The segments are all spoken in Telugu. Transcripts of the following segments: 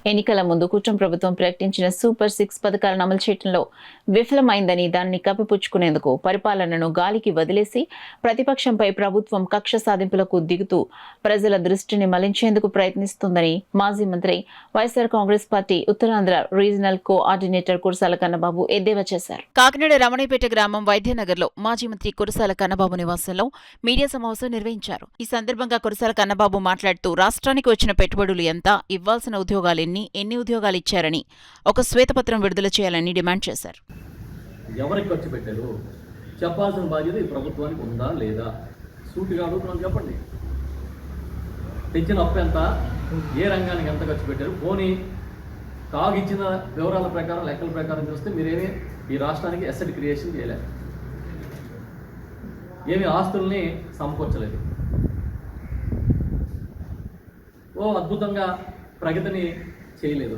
ఎన్నికల ముందు కూటమి ప్రభుత్వం ప్రకటించిన సూపర్ 6 పథకాలను అమలు చేయడంలో విఫలమైందని, దానిని కప్పిపుచ్చుకునేందుకు పరిపాలనను గాలికి వదిలేసి ప్రతిపక్షంపై ప్రభుత్వం కక్ష సాధింపులకు దిగుతూ ప్రజల దృష్టిని మళ్లించేందుకు ప్రయత్నిస్తుందని మాజీ మంత్రి, YSR Congress party Uttarandhra regional coordinator Kurasala Kannababu ఎద్దేవా చేశారు. కాకినాడ రమణీపేట గ్రామం వైద్యనగర్లో మాజీ మంత్రి కురసాల కన్నబాబు నివాసంలో మీడియా సమావేశం నిర్వహించారు. ఈ సందర్భంగా కురసాల కన్నబాబు మాట్లాడుతూ రాష్ట్రానికి వచ్చిన పెట్టుబడులు ఎంత, ఇవ్వాల్సిన ఉద్యోగాలెన్ని, ఎన్ని ఉద్యోగాలు ఇచ్చారని ఒక శ్వేతపత్రం విడుదల చేయాలని డిమాండ్ చేశారు. ఎవరికి ఖర్చు పెట్టారు చెప్పాల్సిన బాధ్యత ఈ ప్రభుత్వానికి ఉందా లేదా? సూటిగా అడుగుతున్నాం, చెప్పండి. తెచ్చిన అప్పు ఎంత, ఏ రంగానికి ఎంత ఖర్చు పెట్టారు? పోనీ కాగిచ్చిన వివరాల ప్రకారం, లెక్కల ప్రకారం చూస్తే మీరేమీ ఈ రాష్ట్రానికి అసెట్ క్రియేషన్ చేయలేదు, ఏమి ఆస్తుల్ని సమకూర్చలేదు, అద్భుతంగా ప్రగతిని చేయలేదు.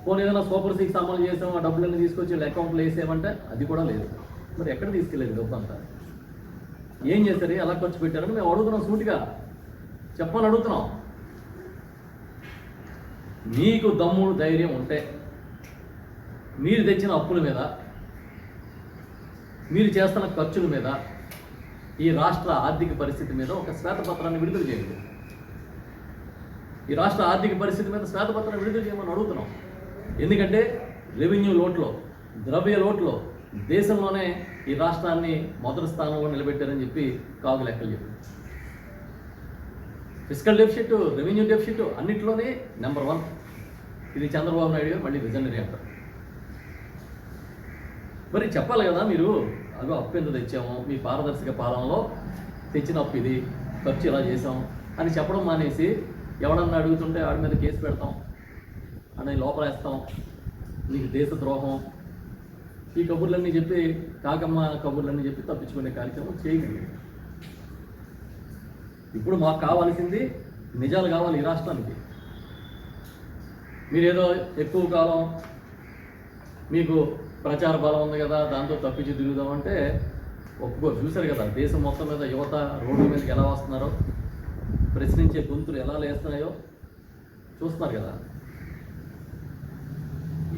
పోనీ ఏదైనా సూపర్ 6 అమలు చేసాం, ఆ డబ్బులన్నీ తీసుకొచ్చి అకౌంట్లో వేసేయమంటే అది కూడా లేదు. మరి ఎక్కడ తీసుకెళ్ళలేదు డబ్బు అంతా? ఏం చేశారు, ఎలా ఖర్చు పెట్టారని మేము అడుగుతున్నాం, సూటిగా చెప్పని అడుగుతున్నాం. మీకు దమ్ము ధైర్యం ఉంటే మీరు తెచ్చిన అప్పుల మీద, మీరు చేస్తున్న ఖర్చుల మీద, ఈ రాష్ట్ర ఆర్థిక పరిస్థితి మీద ఒక శ్వేతపత్రాన్ని విడుదల చేయండి. ఈ రాష్ట్ర ఆర్థిక పరిస్థితి మీద శ్వేతపత్రాన్ని విడుదల చేయమని అడుగుతున్నాం. ఎందుకంటే రెవెన్యూ లోట్లో, ద్రవ్య లోట్లో దేశంలోనే ఈ రాష్ట్రాన్ని మొదటి స్థానంలో నిలబెట్టారని చెప్పి కాగు లెక్కలు చెప్పారు. ఫిస్కల్ డెఫిసిట్, రెవెన్యూ డెఫిసిట్ అన్నింటిలోనే నెంబర్ 1. ఇది చంద్రబాబు నాయుడు గారు మళ్ళీ విజనరీ అంటారు. మరి చెప్పాలి కదా మీరు, అదో అప్పు ఎంత తెచ్చాము, మీ పారదర్శక పాలనలో తెచ్చిన అప్పు ఇది, ఖర్చు ఇలా చేసాం అని చెప్పడం మానేసి ఎవడన్నా అడుగుతుంటే ఆడి మీద కేసు పెడతాం అని లోపలేస్తాం, నీకు దేశద్రోహం, ఈ కబుర్లన్నీ చెప్పి, కాకమ్మ కబుర్లన్నీ చెప్పి తప్పించుకునే కార్యక్రమం చేయగలిగి. ఇప్పుడు మాకు కావాల్సింది నిజాలు కావాలి ఈ రాష్ట్రానికి. మీరేదో ఎక్కువ కాలం మీకు ప్రచార బలం ఉంది కదా, దాంతో తప్పించి తిరుగుదామంటే ఒప్పుకోరు. చూశారు కదా దేశం మొత్తం మీద యువత రోడ్డు మీదకి ఎలా వస్తున్నారో, ప్రశ్నించే గొంతులు ఎలా లేస్తున్నాయో చూస్తున్నారు కదా.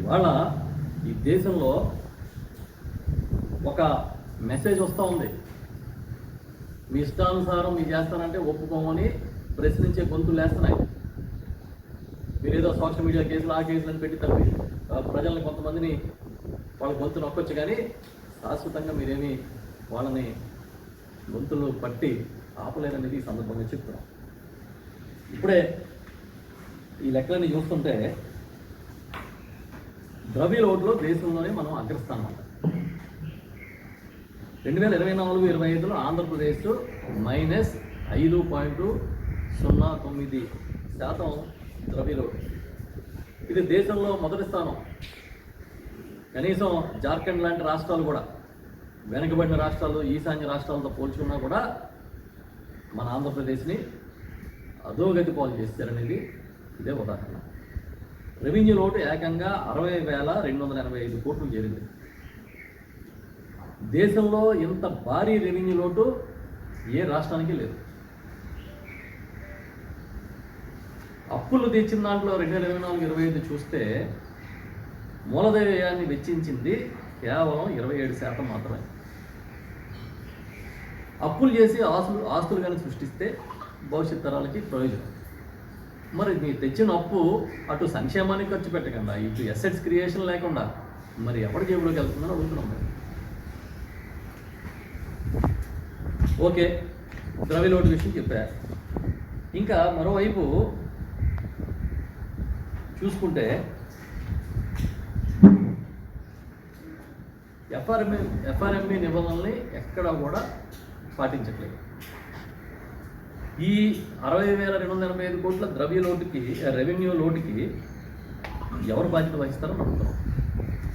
ఇవాళ ఈ దేశంలో ఒక మెసేజ్ వస్తూ ఉంది, మీ ఇష్టానుసారం మీరు చేస్తానంటే ఒప్పుకోమని ప్రశ్నించే గొంతులు లేస్తున్నాయి. మీరు ఏదో సోషల్ మీడియా కేసులు, ఆ కేసులను పెట్టి తప్పి ప్రజల్ని, కొంతమందిని వాళ్ళ గొంతు నొక్కొచ్చు, కానీ శాశ్వతంగా మీరేమి వాళ్ళని గొంతులు పట్టి ఆపలేరనేది ఈ సందర్భంగా చెప్తున్నాం. ఇప్పుడే ఈ లెక్కలన్నీ చూస్తుంటే ద్రవ్య లోటులో దేశంలోనే మనం అగ్రస్థానం. 2024-25లో ఆంధ్రప్రదేశ్ -5.09% ద్రవ్య లోటు. ఇది దేశంలో మొదటి స్థానం. కనీసం జార్ఖండ్ లాంటి రాష్ట్రాలు కూడా, వెనుకబడిన రాష్ట్రాలు, ఈశాన్య రాష్ట్రాలతో పోల్చుకున్నా కూడా మన ఆంధ్రప్రదేశ్ని అధోగతి పాలు చేస్తారనేది ఇదే ఉదాహరణ. రెవెన్యూ లోటు ఏకంగా 60,285 కోట్లు చేరింది. దేశంలో ఇంత భారీ రెవెన్యూ లోటు ఏ రాష్ట్రానికి లేదు. అప్పులు తెచ్చిన దాంట్లో 2024-25 చూస్తే మూలధన వ్యయాన్ని వెచ్చించింది కేవలం 27% మాత్రమే. అప్పులు చేసి ఆస్తులు కానీ సృష్టిస్తే భవిష్యత్ తరాలకి ప్రయోజనం. మరి మీరు తెచ్చిన అప్పు అటు సంక్షేమానికి ఖర్చు పెట్టకుండా, ఇటు అసెట్స్ క్రియేషన్ లేకుండా మరి ఎవరి జేబులోకి వెళ్తుందని అడుగుతున్నాం మేము. ఓకే, ద్రవ్య లోటు విషయం చెప్పా. ఇంకా మరోవైపు చూసుకుంటే ఎఫ్ఆర్ఎంబి నిబంధనల్ని ఎక్కడా కూడా పాటించట్లేదు. ఈ 60,285 కోట్ల ద్రవ్య లోటుకి, రెవెన్యూ లోటుకి ఎవరు బాధ్యత వహిస్తారని అడుగుతాం.